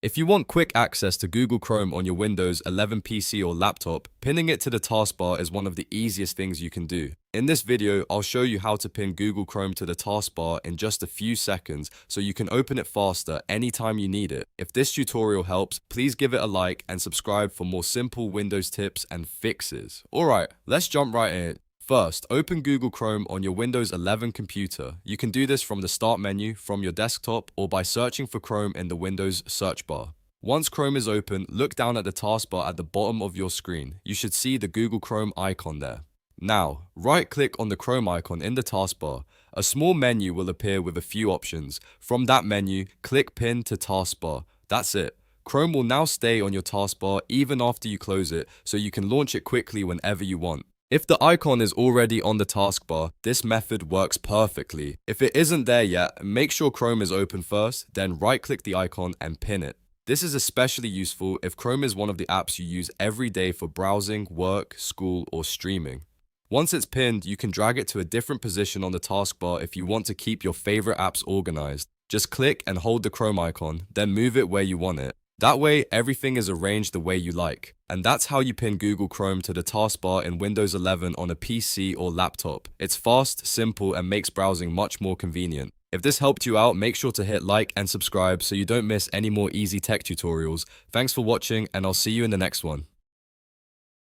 If you want quick access to Google Chrome on your Windows 11 PC or laptop, pinning it to the taskbar is one of the easiest things you can do. In this video, I'll show you how to pin Google Chrome to the taskbar in just a few seconds so you can open it faster anytime you need it. If this tutorial helps, please give it a like and subscribe for more simple Windows tips and fixes. Alright, let's jump right in. First, open Google Chrome on your Windows 11 computer. You can do this from the Start menu, from your desktop, or by searching for Chrome in the Windows search bar. Once Chrome is open, look down at the taskbar at the bottom of your screen. You should see the Google Chrome icon there. Now, right-click on the Chrome icon in the taskbar. A small menu will appear with a few options. From that menu, click Pin to Taskbar. That's it. Chrome will now stay on your taskbar even after you close it, so you can launch it quickly whenever you want. If the icon is already on the taskbar, this method works perfectly. If it isn't there yet, make sure Chrome is open first, then right-click the icon and pin it. This is especially useful if Chrome is one of the apps you use every day for browsing, work, school, or streaming. Once it's pinned, you can drag it to a different position on the taskbar if you want to keep your favorite apps organized. Just click and hold the Chrome icon, then move it where you want it. That way, everything is arranged the way you like. And that's how you pin Google Chrome to the taskbar in Windows 11 on a PC or laptop. It's fast, simple, and makes browsing much more convenient. If this helped you out, make sure to hit like and subscribe so you don't miss any more easy tech tutorials. Thanks for watching, and I'll see you in the next one.